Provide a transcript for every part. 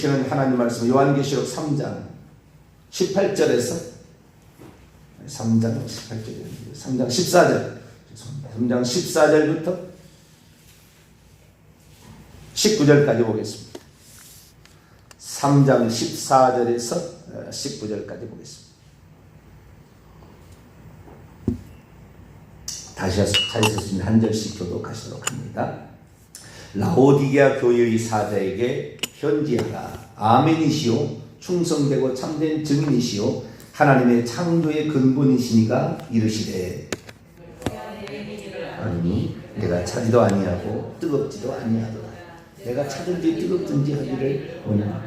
주시는 하나님 말씀 요한계시록 3장 18절에서 3장 18절입니다. 3장 14절 3장 14절부터 19절까지 보겠습니다. 3장 14절에서 19절까지 보겠습니다. 다시 찾으셨으면 한 절씩 교독하시도록 합니다. 라오디게아 교회의 사자에게 편지하라. 아멘이시오 충성되고 참된 증인이시오 하나님의 창조의 근본이시니가 이르시되 아니 내가 차지도 아니하고 뜨겁지도 아니하도다. 내가 차든지 뜨겁든지 하기를 원하노라.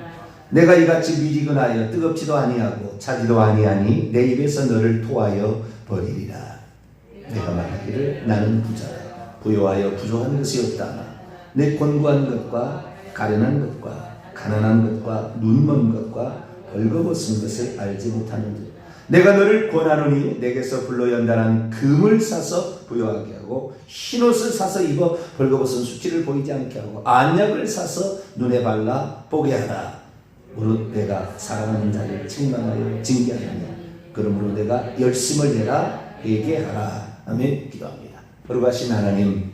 내가 이같이 미지근하여 뜨겁지도 아니하고 차지도 아니하니 내 입에서 너를 토하여 버리리라. 내가 말하기를 나는 부자라. 부요하여 부족한 것이 없다. 내 곤고한 것과 가련한 것과 가난한 것과 눈먼 것과 벌거벗은 것을 알지 못하는데 내가 너를 권하노니 내게서 불로 연단한 금을 사서 부요하게 하고 흰옷을 사서 입어 벌거벗은 수치를 보이지 않게 하고 안약을 사서 눈에 발라 보게 하라. 무릇 내가 사랑하는 자를 책망하여 징계하느냐. 그러므로 내가 열심을 내라 얘기하라. 아멘. 기도합니다. 거룩하신 하나님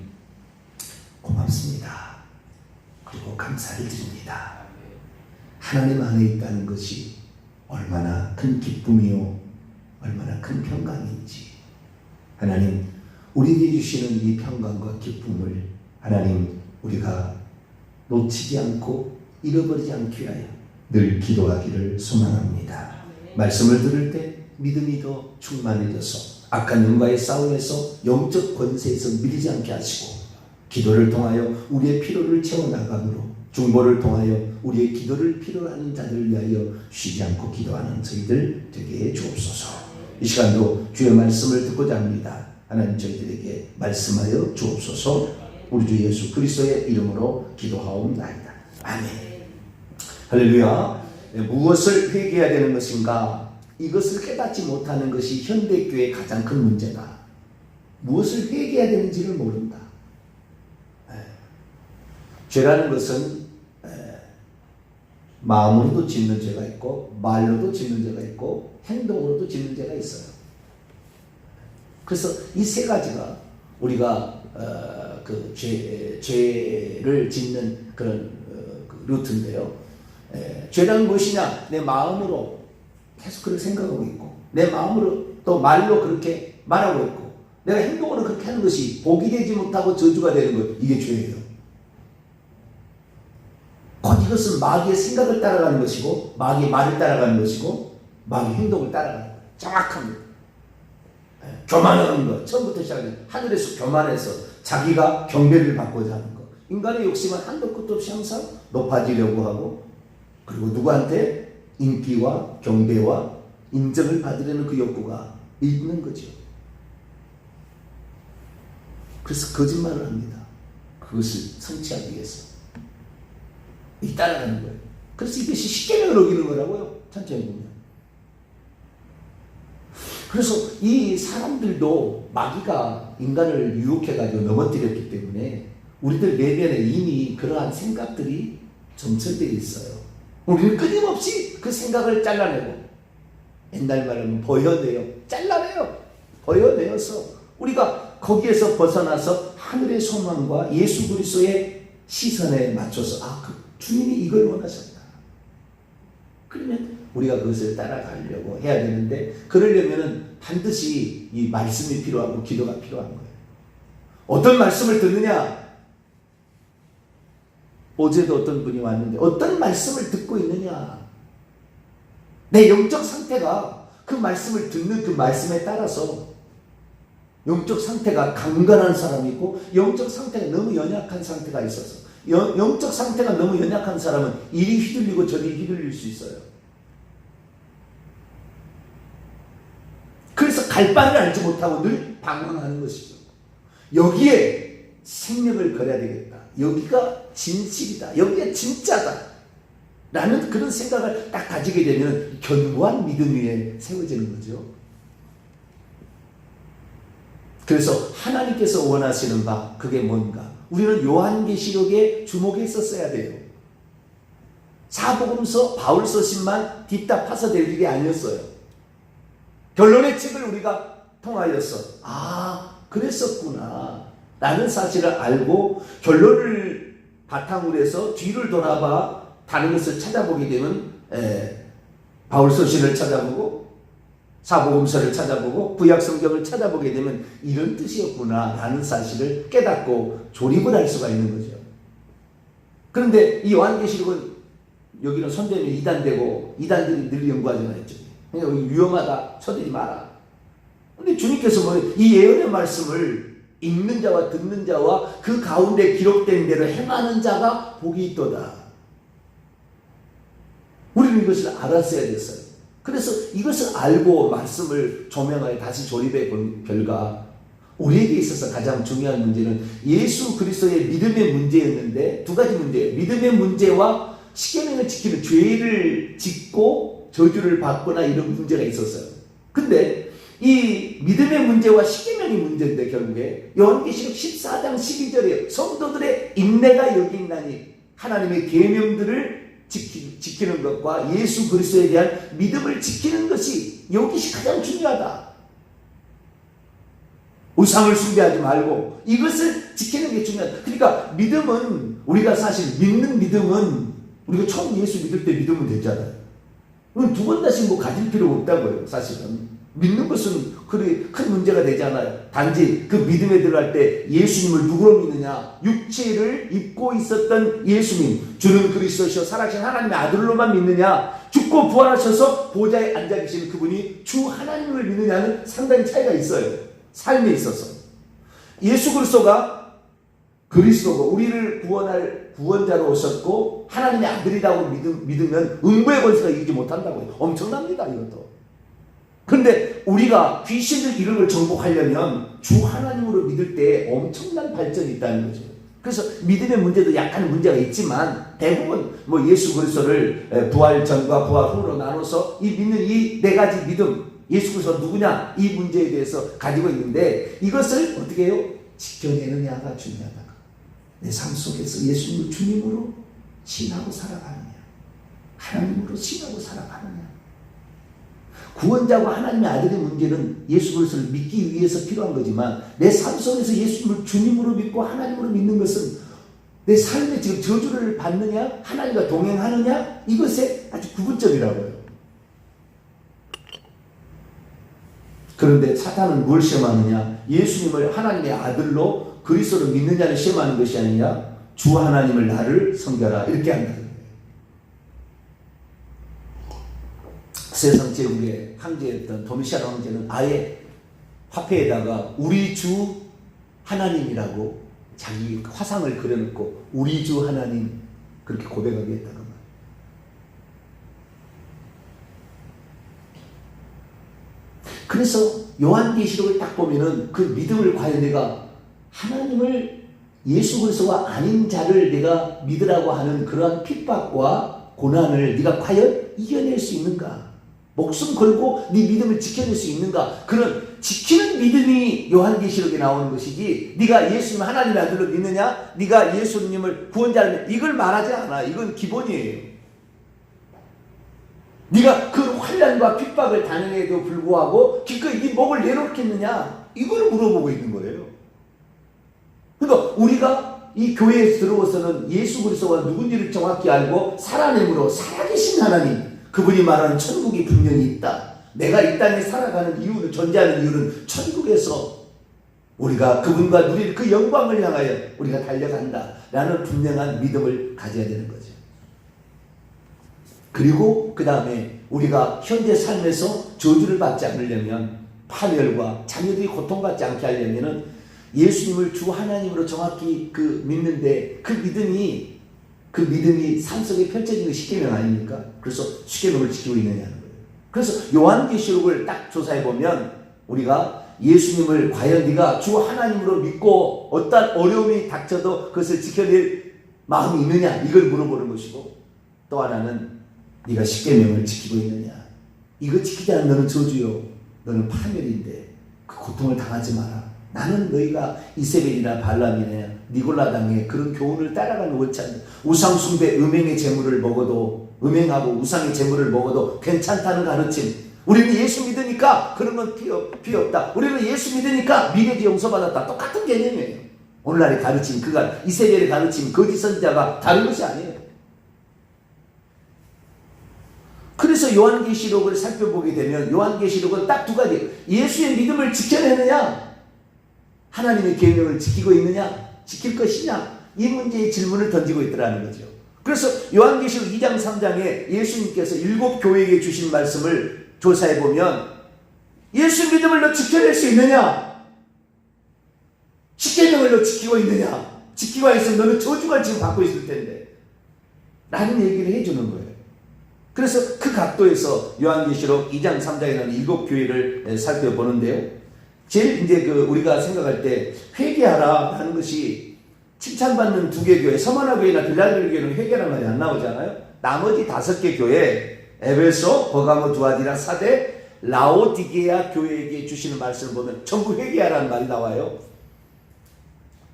고맙습니다. 그리고 감사를 드립니다. 하나님 안에 있다는 것이 얼마나 큰 기쁨이요 얼마나 큰 평강인지 하나님 우리에게 주시는 이 평강과 기쁨을 하나님 우리가 놓치지 않고 잃어버리지 않기 위하여 늘 기도하기를 소망합니다. 말씀을 들을 때 믿음이 더 충만해져서 악한 영과의 싸움에서 영적 권세에서 밀리지 않게 하시고 기도를 통하여 우리의 필요를 채워나감으로 중보를 통하여 우리의 기도를 필요로 하는 자들을 위하여 쉬지 않고 기도하는 저희들 되게 해 주옵소서. 이 시간도 주의 말씀을 듣고자 합니다. 하나님 저희들에게 말씀하여 주옵소서. 우리 주 예수 그리스도의 이름으로 기도하옵나이다. 아멘. 할렐루야. 무엇을 회개해야 되는 것인가? 이것을 깨닫지 못하는 것이 현대교회의 가장 큰 문제다. 무엇을 회개해야 되는지를 모른다. 죄라는 것은 마음으로도 짓는 죄가 있고 말로도 짓는 죄가 있고 행동으로도 짓는 죄가 있어요. 그래서 이 세 가지가 우리가 죄를 짓는 그런 루트인데요. 죄란 무엇이냐? 내 마음으로 계속 그렇게 생각하고 있고 내 마음으로 또 말로 그렇게 말하고 있고 내가 행동으로 그렇게 하는 것이 복이 되지 못하고 저주가 되는 것, 이게 죄예요. 곧 이것은 마귀의 생각을 따라가는 것이고 마귀의 말을 따라가는 것이고 마귀의 행동을 따라가는 거예요. 정확합니다. 교만하는 것, 처음부터 시작해서 하늘에서 교만해서 자기가 경배를 받고자 하는 것. 인간의 욕심은 한도 끝도 없이 항상 높아지려고 하고 그리고 누구한테 인기와 경배와 인정을 받으려는 그 욕구가 있는 거죠. 그래서 거짓말을 합니다. 그것을 성취하기 위해서. 따라가는 거예요. 그래서 이것이 십계명을 어기는 거라고요. 천천히 보면. 그래서 이 사람들도 마귀가 인간을 유혹해가지고 넘어뜨렸기 때문에 우리들 내면에 이미 그러한 생각들이 점철되어 있어요. 우리는 끊임없이 그 생각을 잘라내고 옛날 말하면 버여내요. 잘라내요. 버여내어서 우리가 거기에서 벗어나서 하늘의 소망과 예수 그리스도의 시선에 맞춰서 주님이 이걸 원하셨다. 그러면 우리가 그것을 따라가려고 해야 되는데 그러려면 반드시 이 말씀이 필요하고 기도가 필요한 거예요. 어떤 말씀을 듣느냐? 어제도 어떤 분이 왔는데 어떤 말씀을 듣고 있느냐? 내 영적 상태가 그 말씀을 듣는 그 말씀에 따라서 영적 상태가 강건한 사람이 있고 영적 상태가 너무 연약한 상태가 있어서 영적 상태가 너무 연약한 사람은 이리 휘둘리고 저리 휘둘릴 수 있어요. 그래서 갈 바를 알지 못하고 늘 방황하는 것이죠. 여기에 생명을 걸어야 되겠다. 여기가 진실이다. 여기가 진짜다. 라는 그런 생각을 딱 가지게 되면 견고한 믿음 위에 세워지는 거죠. 그래서 하나님께서 원하시는 바 그게 뭔가? 우리는 요한계시록에 주목했었어야 돼요. 사복음서 바울 서신만 뒷다 파서 될 일이 아니었어요. 결론의 책을 우리가 통하여서 그랬었구나 라는 사실을 알고 결론을 바탕으로 해서 뒤를 돌아봐 다른 것을 찾아보게 되면 바울 서신을 찾아보고 사복음서를 찾아보고 구약 성경을 찾아보게 되면 이런 뜻이었구나 라는 사실을 깨닫고 조립을 할 수가 있는 거죠. 그런데 이 요한계시록은 여기는 손대면 이단되고 이단들이 늘 연구하잖아요. 그러니까 위험하다, 쳐들지 마라. 근데 주님께서 이 예언의 말씀을 읽는 자와 듣는 자와 그 가운데 기록된 대로 행하는 자가 복이 있도다. 우리는 이것을 알았어야 됐어요. 그래서 이것을 알고 말씀을 조명하여 다시 조립해 본 결과 우리에게 있어서 가장 중요한 문제는 예수 그리스도의 믿음의 문제였는데 두 가지 문제예요. 믿음의 문제와 십계명을 지키는 죄를 짓고 저주를 받거나 이런 문제가 있었어요. 근데 이 믿음의 문제와 십계명의 문제인데 결국에 요한계시록 14장 12절에 성도들의 인내가 여기 있나니 하나님의 계명들을 지키는 것과 예수 그리스도에 대한 믿음을 지키는 것이 이것이 가장 중요하다. 우상을 숭배하지 말고 이것을 지키는 게 중요하다. 그러니까 믿음은 우리가 사실 믿는 믿음은 우리가 처음 예수 믿을 때 믿으면 되잖아요. 두 번 다시 가질 필요가 없다고요. 사실은 믿는 것은 그리 큰 문제가 되지 않아요. 단지 그 믿음에 들어갈 때 예수님을 누구로 믿느냐, 육체를 입고 있었던 예수님, 주는 그리스도시요 살아계신 하나님의 아들로만 믿느냐, 죽고 부활하셔서 보좌에 앉아 계시는 그분이 주 하나님을 믿느냐는 상당히 차이가 있어요. 삶에 있어서 예수 그리스도가 그리스도고 우리를 구원할 구원자로 오셨고 하나님의 아들이라고 믿으면 음부의 권세가 이기지 못한다고요. 엄청납니다. 이것도. 그런데 우리가 귀신들 이런 걸 정복하려면 주 하나님으로 믿을 때 엄청난 발전이 있다는 거죠. 그래서 믿음의 문제도 약간 문제가 있지만 대부분 예수 그리스도를 부활 전과 부활 후로 나눠서 이 믿는 이 네 가지 믿음, 예수 그리스도가 누구냐 이 문제에 대해서 가지고 있는데 이것을 어떻게 해요? 지켜내느냐가 중요하다. 내 삶 속에서 예수님을 주님으로 신하고 살아가느냐, 하나님으로 신하고 살아가느냐. 구원자와 하나님의 아들의 문제는 예수 그리스도를 믿기 위해서 필요한 거지만 내 삶 속에서 예수님을 주님으로 믿고 하나님으로 믿는 것은 내 삶에 지금 저주를 받느냐 하나님과 동행하느냐 이것의 아주 구분점이라고요. 그런데 사탄은 뭘 시험하느냐, 예수님을 하나님의 아들로 그리스도를 믿느냐를 시험하는 것이 아니라 주 하나님을 나를 섬겨라 이렇게 한다는 거예요. 세상 제국의 황제였던 도미시아 황제는 아예 화폐에다가 우리 주 하나님이라고 자기 화상을 그려놓고 우리 주 하나님 그렇게 고백하게 했다고 말이에요. 그래서 요한계시록을 딱 보면은 그 믿음을 과연 내가 하나님을 예수 그리스도가 아닌 자를 내가 믿으라고 하는 그러한 핍박과 고난을 네가 과연 이겨낼 수 있는가? 목숨 걸고 네 믿음을 지켜낼 수 있는가? 그런 지키는 믿음이 요한계시록에 나오는 것이지 네가 예수님 하나님의 아들로 믿느냐? 네가 예수님을 구원자로 이걸 말하지 않아. 이건 기본이에요. 네가 그 환난과 핍박을 당해도 불구하고 기꺼이 네 목을 내놓겠느냐? 이걸 물어보고 있는 거예요. 그러니까 우리가 이 교회에 들어와서는 예수 그리스도가 누군지를 정확히 알고 살아내므로 살아계신 하나님, 그분이 말하는 천국이 분명히 있다. 내가 이 땅에 살아가는 이유는, 존재하는 이유는 천국에서 우리가 그분과 누릴 그 영광을 향하여 우리가 달려간다 라는 분명한 믿음을 가져야 되는 거죠. 그리고 그 다음에 우리가 현재 삶에서 저주를 받지 않으려면, 파멸과 자녀들이 고통받지 않게 하려면 예수님을 주 하나님으로 정확히 믿는데 그 믿음이 삶 속에 펼쳐지는 게 십계명 아닙니까? 그래서 십계명을 지키고 있느냐는 거예요. 그래서 요한계시록을 딱 조사해보면 우리가 예수님을 과연 네가 주 하나님으로 믿고 어떤 어려움이 닥쳐도 그것을 지켜낼 마음이 있느냐 이걸 물어보는 것이고, 또 하나는 네가 십계명을 지키고 있느냐. 이거 지키지 않으면 너는 저주요, 너는 파멸인데 그 고통을 당하지 마라. 나는 너희가 이세벨이나 발람이나 니골라당의 그런 교훈을 따라가는 원치 않는 우상 숭배 음행의 재물을 먹어도 음행하고 우상의 재물을 먹어도 괜찮다는 가르침. 우리는 예수 믿으니까 그런 건 필요 없다. 우리는 예수 믿으니까 미래지 용서받았다. 똑같은 개념이에요. 오늘날의 가르침, 그가 이세벨의 가르침, 거짓 선지자가 다른 것이 아니에요. 그래서 요한계시록을 살펴보게 되면 요한계시록은 딱 두 가지. 예수의 믿음을 지켜내느냐, 하나님의 계명을 지키고 있느냐, 지킬 것이냐, 이 문제의 질문을 던지고 있더라는 거죠. 그래서 요한계시록 2장 3장에 예수님께서 7 교회에게 주신 말씀을 조사해 보면 예수 믿음을 너 지켜낼 수 있느냐, 십계명을 너 지키고 있느냐, 지키고 있으면 너는 저주가 지금 받고 있을 텐데 라는 얘기를 해주는 거예요. 그래서 그 각도에서 요한계시록 2장 3장에 나오는 7 교회를 살펴보는데요, 제일 이제 우리가 생각할 때 회개하라 하는 것이 칭찬받는 2개 교회, 서머나 교회나 빌라델비아 교회는 회개라는 말이 안 나오잖아요. 나머지 5개 교회, 에베소, 버가모, 두아디라, 사대, 라오디게아 교회에게 주시는 말씀을 보면 전부 회개하라는 말이 나와요.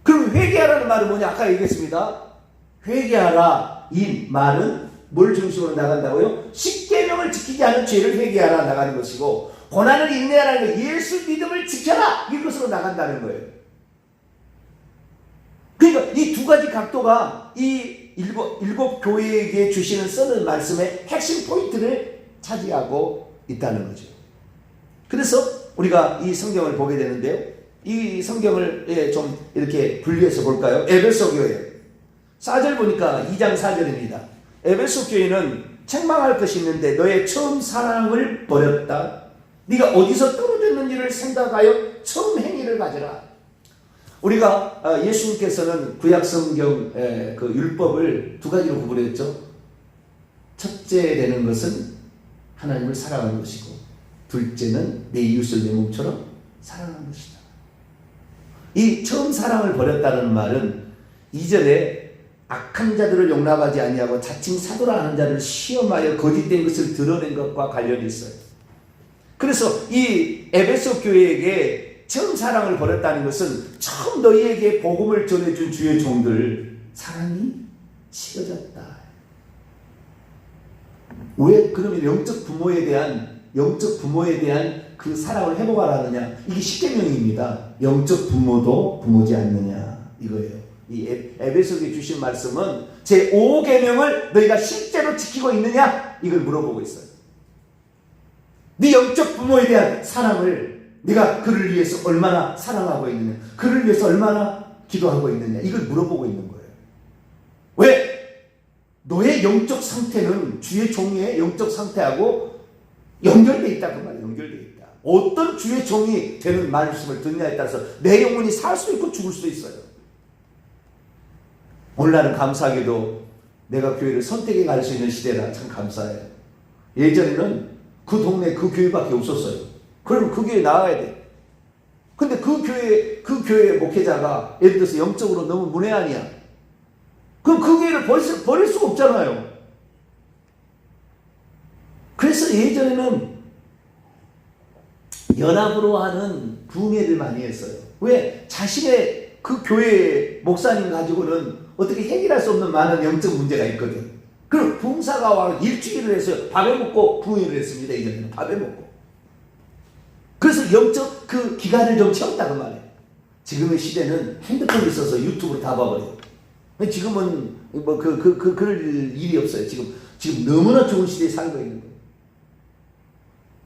그럼 회개하라는 말은 뭐냐? 아까 얘기했습니다. 회개하라, 이 말은 뭘 중심으로 나간다고요? 십계명을 지키지 않은 죄를 회개하라 나가는 것이고, 고난을 인내하라는 거, 예수 믿음을 지켜라, 이것으로 나간다는 거예요. 그러니까 이 두 가지 각도가 이 일곱 교회에게 주시는 쓰는 말씀의 핵심 포인트를 차지하고 있다는 거죠. 그래서 우리가 이 성경을 보게 되는데요, 이 성경을 좀 이렇게 분리해서 볼까요? 에베소 교회 4절 보니까 2장 4절입니다. 에베소 교회는 책망할 것이 있는데 너의 처음 사랑을 버렸다. 네가 어디서 떨어졌는지를 생각하여 처음 행위를 가져라. 우리가 예수님께서는 구약성경 그 율법을 두 가지로 구분했죠. 첫째 되는 것은 하나님을 사랑하는 것이고, 둘째는 내 이웃을 내 몸처럼 사랑하는 것이다. 이 처음 사랑을 버렸다는 말은 이전에 악한 자들을 용납하지 아니하고 자칭 사도라 하는 자를 시험하여 거짓된 것을 드러낸 것과 관련이 있어요. 그래서 이 에베소 교회에게 처음 사랑을 버렸다는 것은 처음 너희에게 복음을 전해준 주의 종들 사랑이 식어졌다. 왜 그러면 영적 부모에 대한 그 사랑을 회복하라느냐? 이게 십계명입니다. 영적 부모도 부모지 않느냐 이거예요. 이 에베소에 주신 말씀은 제 5계명을 너희가 실제로 지키고 있느냐 이걸 물어보고 있어요. 네 영적 부모에 대한 사랑을 네가 그를 위해서 얼마나 사랑하고 있느냐, 그를 위해서 얼마나 기도하고 있느냐, 이걸 물어보고 있는 거예요. 왜? 너의 영적 상태는 주의 종의 영적 상태하고 연결되어 있다 그 말이에요. 연결되어 있다. 어떤 주의 종이 되는 말씀을 듣냐에 따라서 내 영혼이 살 수도 있고 죽을 수도 있어요. 오늘날은 감사하게도 내가 교회를 선택해 갈 수 있는 시대라 참 감사해요. 예전에는 그 동네 그 교회밖에 없었어요. 그럼 그 교회에 나가야 돼. 근데 그 교회 목회자가 예를 들어서 영적으로 너무 문외한이야. 그럼 그 교회를 버릴 수가 없잖아요. 그래서 예전에는 연합으로 하는 부흥회를 많이 했어요. 왜? 자신의 그 교회 목사님 가지고는 어떻게 해결할 수 없는 많은 영적 문제가 있거든. 그럼 부흥사가 와 일주일을 해서 밥에 먹고 부흥회를 했습니다. 예전에는 밥에 먹고. 그래서 영적 그 기간을 좀 채웠다고 말해요. 지금의 시대는 핸드폰이 있어서 유튜브로 다 봐버려요. 지금은 뭐 그럴 일이 없어요. 지금 너무나 좋은 시대에 살고 있는 거예요.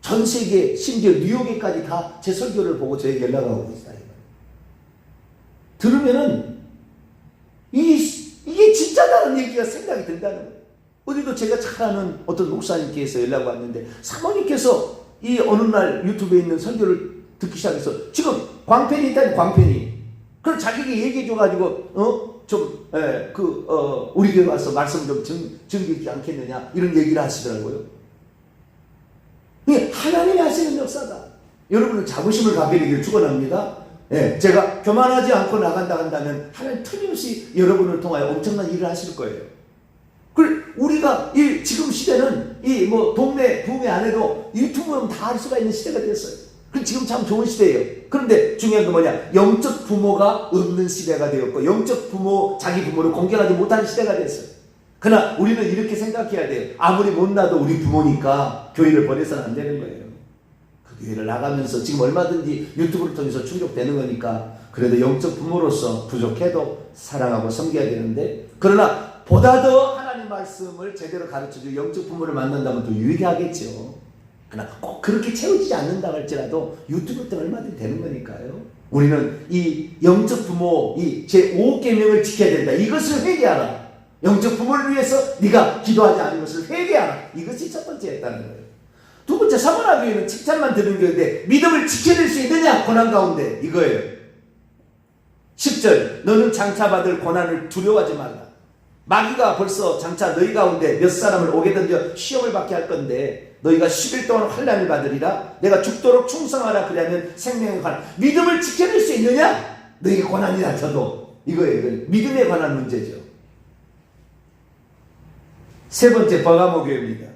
전 세계, 심지어 뉴욕에까지 다 제 설교를 보고 저에게 연락하고 있어요. 들으면은 이게 진짜다는 얘기가 생각이 든다는 거예요. 어디도 제가 잘 아는 어떤 목사님께서 연락 왔는데 사모님께서 이 어느 날 유튜브에 있는 설교를 듣기 시작해서 지금 광팬이 있다니 광팬이. 그럼 자기가 얘기해줘가지고 우리 교회 와서 말씀 좀 전기지 않겠느냐 이런 얘기를 하시더라고요. 이게 하나님이 하시는 역사다. 여러분은 자부심을 갖게 되기를 축원합니다. 제가 교만하지 않고 나간다 한다면 하나님 틀림없이 여러분을 통하여 엄청난 일을 하실 거예요. 우리가 지금 시대는 동네 부흥회 안 해도 유튜브는 다 할 수가 있는 시대가 됐어요. 지금 참 좋은 시대예요. 그런데 중요한 건 뭐냐? 영적 부모가 없는 시대가 되었고, 영적 부모, 자기 부모를 공경하지 못하는 시대가 됐어요. 그러나 우리는 이렇게 생각해야 돼요. 아무리 못나도 우리 부모니까 교회를 버려서는 안 되는 거예요. 그 교회를 나가면서 지금 얼마든지 유튜브를 통해서 충족되는 거니까 그래도 영적 부모로서 부족해도 사랑하고 섬겨야 되는데, 그러나 보다 더 하나님 말씀을 제대로 가르쳐주고 영적 부모를 만난다면 더 유익하게 하겠죠. 그러나 꼭 그렇게 채워지지 않는다 할지라도 유튜브 때 얼마든지 되는 거니까요. 우리는 이 영적 부모, 이 제5계명을 지켜야 된다. 이것을 회개하라. 영적 부모를 위해서 네가 기도하지 않은 것을 회개하라. 이것이 첫 번째였다는 거예요. 두 번째, 사모나 교회는 칭찬만 드는 교회인데 믿음을 지켜낼 수 있느냐? 고난 가운데 이거예요. 10절, 너는 장차받을 고난을 두려워하지 말라. 마귀가 벌써 장차 너희 가운데 몇 사람을 오게 던져 시험을 받게 할 건데 너희가 10일 동안 환난을 받으리라. 내가 죽도록 충성하라. 그러면 생명에 관한 믿음을 지켜낼 수 있느냐? 너희가 고난이 닥쳐도 이거예요. 믿음에 관한 문제죠. 세 번째, 버가모 교회입니다.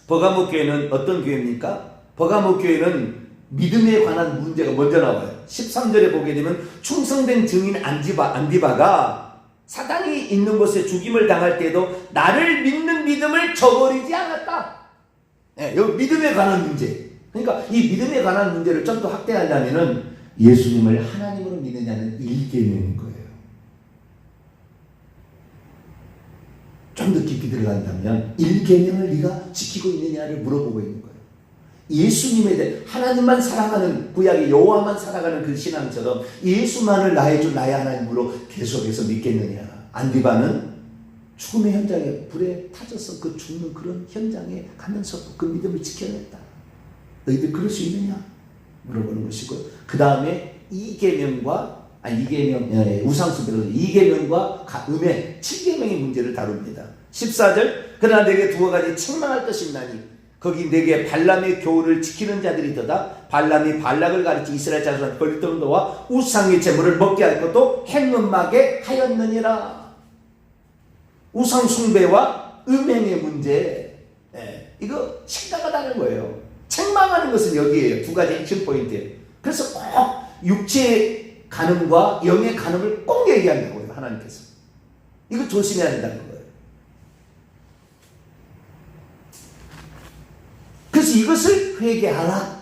버가모 교회는 어떤 교회입니까? 버가모 교회는 믿음에 관한 문제가 먼저 나와요. 13절에 보게 되면 충성된 증인 안디바가 사단이 있는 곳에 죽임을 당할 때에도 나를 믿는 믿음을 저버리지 않았다. 네, 여기 믿음에 관한 문제. 그러니까 이 믿음에 관한 문제를 좀 더 확대하려면은 예수님을 하나님으로 믿느냐는 1계명인 거예요. 좀 더 깊이 들어간다면 1계명을 네가 지키고 있느냐를 물어보고 있는 거예요. 예수님에 대해 하나님만 사랑하는 구약의 여호와만 살아가는 그 신앙처럼 예수만을 나의 주 나의 하나님으로 계속해서 믿겠느냐. 안디바는 죽음의 현장에 불에 타져서 그 죽는 그런 현장에 가면서도 그 믿음을 지켜냈다. 너희들 그럴 수 있느냐? 물어보는 것이고요. 그 다음에 우상숭배로 2계명과 음행 7계명의 문제를 다룹니다. 14절, 그러나 내게 두어 가지 책망할 것이 있나니 거기 내게 발람의 교훈을 지키는 자들이 있도다. 발람이 발락을 가르치 이스라엘 자손한테 벌떡도와 우상의 제물을 먹게 할 것도 행음하게 하였느니라. 우상숭배와 음행의 문제, 이거 심각하다는 거예요. 책망하는 것은 여기에요. 두 가지 핵심 포인트예요. 그래서 꼭 육체의 간음과 영의 간음을 꼭 얘기한다고요. 하나님께서. 이거 조심해야 된다는 거예요. 그래서 이것을 회개하라.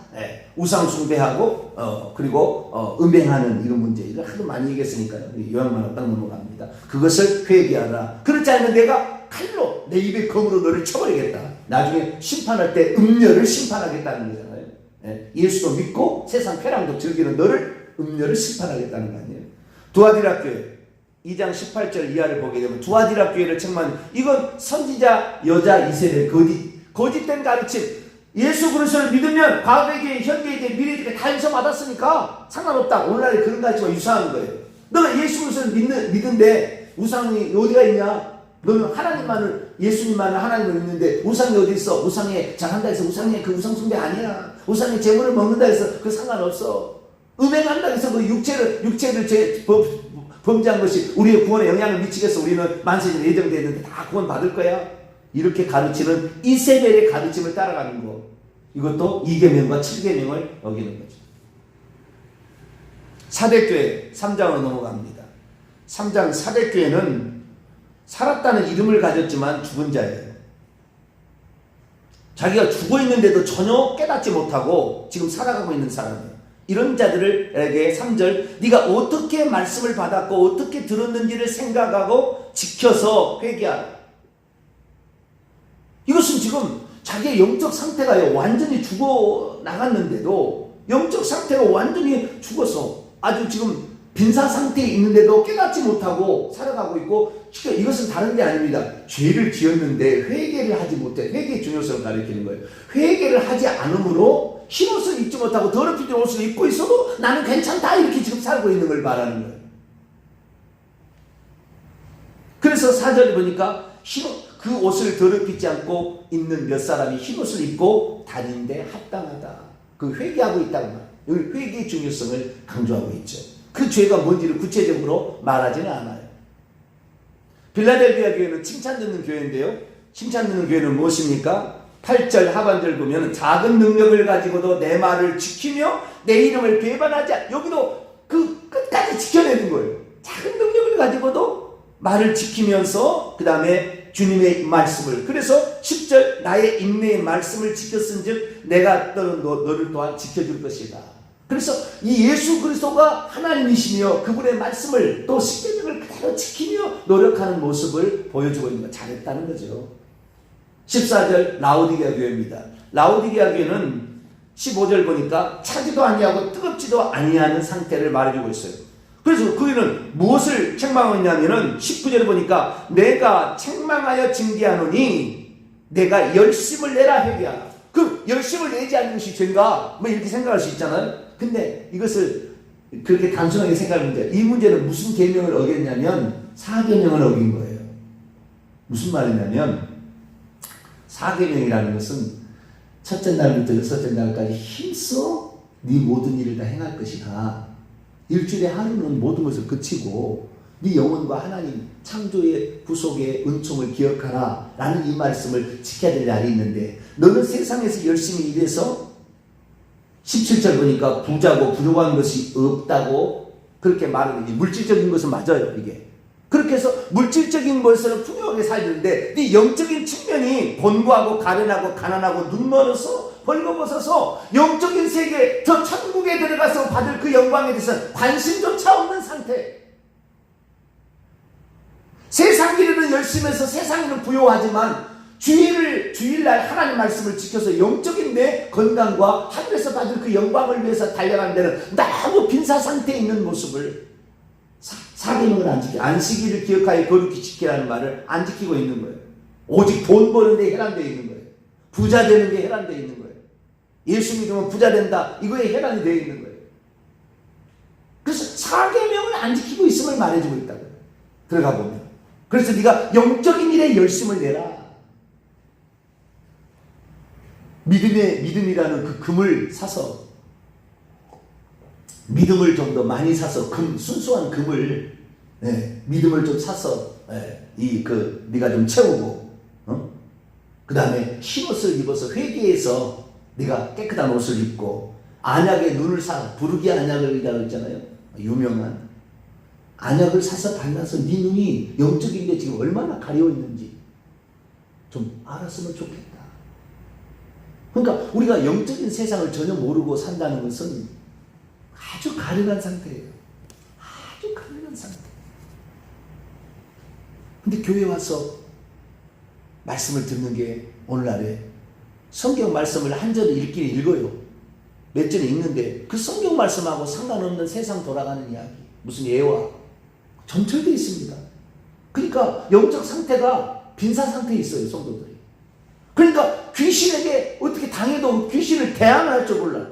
우상 숭배하고 그리고 음행하는 이런 문제, 이거 하도 많이 얘기했으니까요. 요약만 딱 넘어갑니다. 그것을 회개하라. 그렇지 않으면 내가 칼로 내 입에 검으로 너를 쳐버리겠다. 나중에 심판할 때 음녀를 심판하겠다는 거잖아요. 예수도 믿고 세상 쾌락도 즐기는 너를 음녀를 심판하겠다는 거 아니에요. 두아디라 교회 2장 18절 이하를 보게 되면 두아디라 교회를 책망, 이건 선지자 여자 이세벨 거짓된 가르침. 예수 그리스도를 믿으면 과거의 현재의 미래의 다 용서받았으니까 상관없다. 오늘날에 그런 가르침과 유사한 거예요. 너가 예수 그리스도를 믿는데 우상이 어디가 있냐? 너는 하나님만을, 예수님만을 하나님을 믿는데 우상이 어디 있어? 우상에 잘한다 해서 우상에 그 우상 숭배 아니야. 우상의 재물을 먹는다 해서 그 상관없어. 음행한다 해서 그 육체를 범죄한 것이 우리의 구원에 영향을 미치겠어. 우리는 만세전 예정되어 있는데 다 구원 받을 거야. 이렇게 가르치는 이세벨의 가르침을 따라가는 거, 이것도 2계명과 7계명을 어기는 거죠. 사대교회 3장으로 넘어갑니다. 3장 사대교회는 살았다는 이름을 가졌지만 죽은 자예요. 자기가 죽어 있는데도 전혀 깨닫지 못하고 지금 살아가고 있는 사람이에요. 이런 자들에게 3절, 네가 어떻게 말씀을 받았고 어떻게 들었는지를 생각하고 지켜서 회개하라. 이것은 지금 자기의 영적 상태가 완전히 죽어 나갔는데도, 영적 상태가 완전히 죽어서 아주 지금 빈사 상태에 있는데도 깨닫지 못하고 살아가고 있고, 이것은 다른 게 아닙니다. 죄를 지었는데 회개를 하지 못해. 회개의 중요성을 가리키는 거예요. 회개를 하지 않으므로 흰옷을 입지 못하고 더럽혀진 옷을 입고 있어도 나는 괜찮다, 이렇게 지금 살고 있는 걸 말하는 거예요. 그래서 4절에 보니까 그 옷을 더럽히지 않고 있는 몇 사람이 흰옷을 입고 다니는데 합당하다. 그 회개하고 있다고 말해요. 여기 회개의 중요성을 강조하고 있죠. 그 죄가 뭔지를 구체적으로 말하지는 않아요. 빌라델비아 교회는 칭찬 듣는 교회인데요. 칭찬 듣는 교회는 무엇입니까? 8절 하반절 보면 작은 능력을 가지고도 내 말을 지키며 내 이름을 배반하지 않. 여기도 그 끝까지 지켜내는 거예요. 작은 능력을 가지고도 말을 지키면서 그 다음에 주님의 말씀을, 그래서 10절 나의 인내의 말씀을 지켰은즉 내가 너를 또한 지켜줄 것이다. 그래서 이 예수 그리스도가 하나님이시며 그분의 말씀을 또 십계명을 그대로 지키며 노력하는 모습을 보여주고 있는 거, 잘했다는 거죠. 14절 라오디게아 교회입니다. 라오디게아 교회는 15절 보니까 차지도 아니하고 뜨겁지도 아니하는 상태를 말해주고 있어요. 그래서 그이는 무엇을 책망하고 있냐면은 19절에 보니까 내가 책망하여 징계하노니 내가 열심을 내라 회개하라. 그 열심을 내지 않는 것이 죄인가? 뭐 이렇게 생각할 수 있잖아요. 근데 이것을 그렇게 단순하게 생각하는 문제. 이 문제는 무슨 계명을 어겼냐면 사계명을 어긴 거예요. 무슨 말이냐면 사계명이라는 것은 첫째 날부터 여섯째 날까지 힘써 네 모든 일을 다 행할 것이다. 일주일에 하루는 모든 것을 그치고 네 영혼과 하나님 창조의 구속의 은총을 기억하라 라는 이 말씀을 지켜야 될 날이 있는데, 너는 세상에서 열심히 일해서 17절 보니까 부자고 부족한 것이 없다고 그렇게 말하는 게 물질적인 것은 맞아요. 이게 그렇게 해서 물질적인 것을 풍요하게 살는데 네 영적인 측면이 곤고하고 가련하고 가난하고 눈멀어서 벌거벗어서 영적인 세계 저 천국에 들어가서 받을 그 영광에 대해서 관심조차 없는 상태. 세상 일에는 열심히 해서 세상에는 부요하지만 주일날 하나님 말씀을 지켜서 영적인 내 건강과 하늘에서 받을 그 영광을 위해서 달려가는 데는 너무 빈사 상태에 있는 모습을 사계명을 안 지켜, 안식일을 기억하여 거룩히 지키라는 말을 안 지키고 있는 거예요. 오직 돈 버는 데 혈안되어 있는 거예요. 부자 되는 게 혈안되어 있는 거예요. 예수 믿으면 부자 된다, 이거에 혈안이 되어 있는 거예요. 그래서 사계명을 안 지키고 있음을 말해주고 있다고요. 들어가 보면. 그래서 네가 영적인 일에 열심을 내라. 믿음이라는 그 금을 사서, 믿음을 좀 더 많이 사서, 순수한 금을, 믿음을 좀 사서, 네가 좀 채우고, 그 다음에 흰옷을 입어서 회개해서 네가 깨끗한 옷을 입고, 안약에 눈을 사, 부르기 안약을이라고 했잖아요. 유명한 안약을 사서 발라서 네 눈이 영적인데 지금 얼마나 가려 있는지 좀 알았으면 좋겠다. 그러니까 우리가 영적인 세상을 전혀 모르고 산다는 것은 아주 가련한 상태예요. 아주 가련한 상태. 근데 교회 와서 말씀을 듣는 게 오늘날에 성경 말씀을 한 절을 읽긴 읽어요. 몇 절을 읽는데 그 성경 말씀하고 상관없는 세상 돌아가는 이야기, 무슨 예화 점철되어 있습니다. 그러니까 영적 상태가 빈사 상태에 있어요, 성도들이. 그러니까 귀신에게 어떻게 당해도 귀신을 대항할 줄 몰라.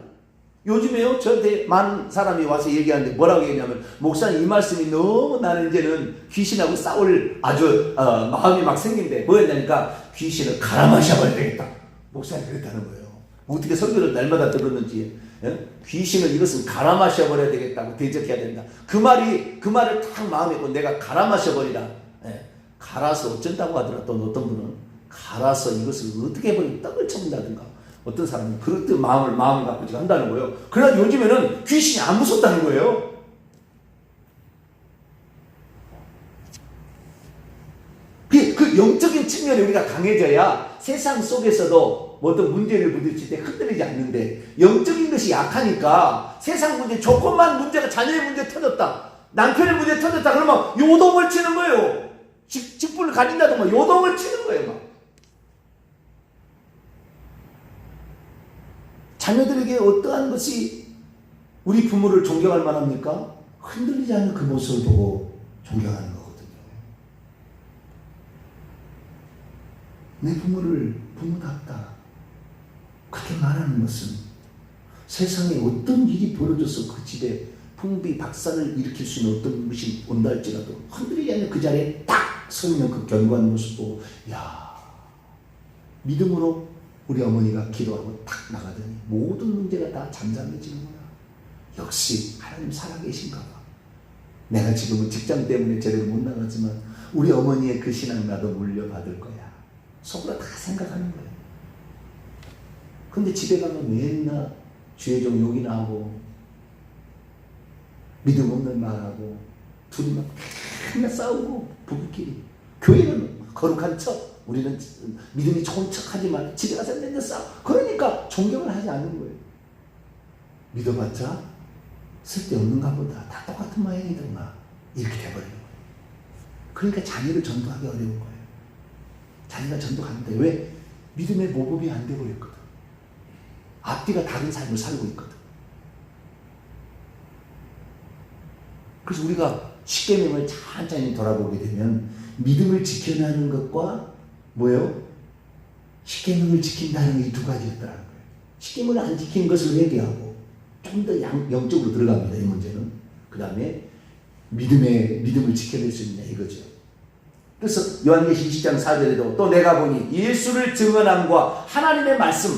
요즘에요, 저한테 많은 사람이 와서 얘기하는데 뭐라고 얘기하냐면, 목사님 이 말씀이 너무 나는 이제는 귀신하고 싸울 아주 마음이 막 생긴대. 뭐였냐니까 귀신을 갈아 마셔버려야 되겠다. 목사님 그랬다는 거예요. 어떻게 설교를 날마다 들었는지. 귀신을 이것은 갈아 마셔버려야 되겠다고 대적해야 된다. 그 말을 딱 마음에 있고 내가 갈아 마셔버리라. 갈아서 어쩐다고 하더라. 또 어떤 분은 갈아서 이것을 어떻게 해버리면 떡을 쳐본다든가, 어떤 사람은 그렇게 마음을 갖고 지금 한다는 거예요. 그러나 요즘에는 귀신이 안 무섭다는 거예요. 그 영적인 측면에 우리가 강해져야 세상 속에서도 어떤 문제를 부딪힐 때 흔들리지 않는데, 영적인 것이 약하니까 세상 문제, 조금만 문제가, 자녀의 문제 터졌다, 남편의 문제 터졌다 그러면 요동을 치는 거예요. 직분을 가진다든가 요동을 치는 거예요. 막. 자녀들에게 어떠한 것이 우리 부모를 존경할 만합니까? 흔들리지 않는 그 모습을 보고 존경하는 거거든요. 내 부모를 부모답다 그렇게 말하는 것은 세상에 어떤 일이 벌어져서 그 집에 풍비박산을 일으킬 수 있는 어떤 것이 온다 할지라도 흔들리지 않는 그 자리에 딱 서 있는 그 견고한 모습 보고, 야, 믿음으로 우리 어머니가 기도하고 딱 나가더니 모든 문제가 다 잠잠해지는구나. 역시 하나님 살아계신가 봐. 내가 지금은 직장 때문에 제대로 못 나가지만 우리 어머니의 그 신앙 나도 물려받을 거야. 속으로 다 생각하는 거야. 근데 집에 가면 맨날 주의 종 욕이나 하고 믿음 없는 말하고 둘이 막 맨날 싸우고 부부끼리. 교회는 거룩한 척, 우리는 믿음이 좋은 척하지만 집에 가서 맨날 싸워. 그러니까 존경을 하지 않는 거예요. 믿어봤자 쓸데없는가 보다. 다 똑같은 모양이던가 이렇게 돼버려요. 그러니까 자녀를 전도하기 어려운 거예요. 자녀가 전도하는데 왜? 믿음의 모범이 안 되버렸거든. 앞뒤가 다른 삶을 살고 있거든. 그래서 우리가 십계명을 천천히 돌아보게 되면 믿음을 지켜나가는 것과 뭐예요? 십계명을 지킨다는 게 두 가지였더라는 거예요. 십계명을 안 지킨 것을 회개하고 좀 더 영적으로 들어갑니다. 이 문제는. 그 다음에 믿음을 지켜낼 수 있냐 이거죠. 그래서 요한계시록 20장 4절에도 또 내가 보니 예수를 증언함과 하나님의 말씀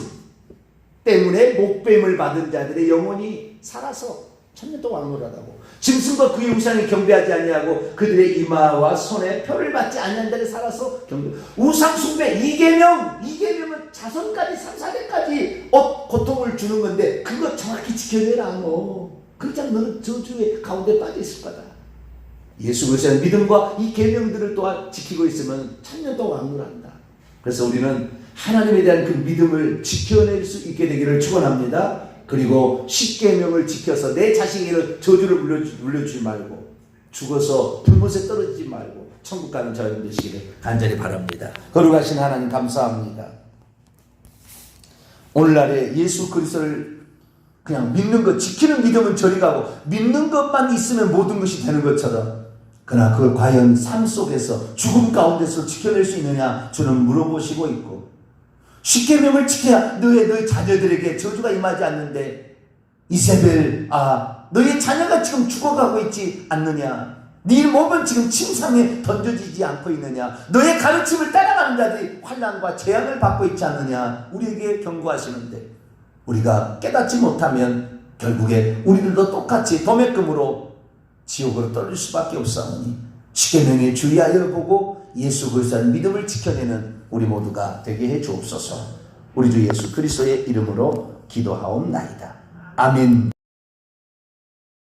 때문에 목뱀을 받은 자들의 영혼이 살아서 천년 동안 왕노라다고. 짐승과 그의 우상에 경배하지 아니하고 그들의 이마와 손에 표를 받지 아니한 자를 살아서 경배. 우상 숭배 이계명은 자손까지 3, 4대까지 고통을 주는 건데 그거 정확히 지켜내라 너. 그렇지 않으면 너는 저주의 가운데 빠져 있을 거다. 예수 그리스도의 믿음과 이 계명들을 또한 지키고 있으면 천년 동안 왕노란다. 그래서 우리는 하나님에 대한 그 믿음을 지켜낼 수 있게 되기를 축원합니다. 그리고 십계명을 지켜서 내 자식에게 저주를 물려주지 말고 죽어서 불못에 떨어지지 말고 천국 가는 자들 되시기를 간절히 바랍니다. 거룩하신 하나님 감사합니다. 오늘날에 예수 그리스도를 그냥 믿는 것, 지키는 믿음은 저리 가고 믿는 것만 있으면 모든 것이 되는 것처럼, 그러나 그걸 과연 삶 속에서 죽음 가운데서 지켜낼 수 있느냐 주는 물어보시고 있고, 십계명을 지켜야 너의 자녀들에게 저주가 임하지 않는데 이세벨 너의 자녀가 지금 죽어가고 있지 않느냐, 네 몸은 지금 침상에 던져지지 않고 있느냐, 너의 가르침을 따라가는 자들이 환난과 재앙을 받고 있지 않느냐 우리에게 경고하시는데, 우리가 깨닫지 못하면 결국에 우리들도 똑같이 도매금으로 지옥으로 떨릴 수밖에 없사오니 십계명에 주의하여 보고 예수 그리스도의 믿음을 지켜내는 우리 모두가 되게 해 주옵소서. 우리 주 예수 그리스도의 이름으로 기도하옵나이다. 아멘.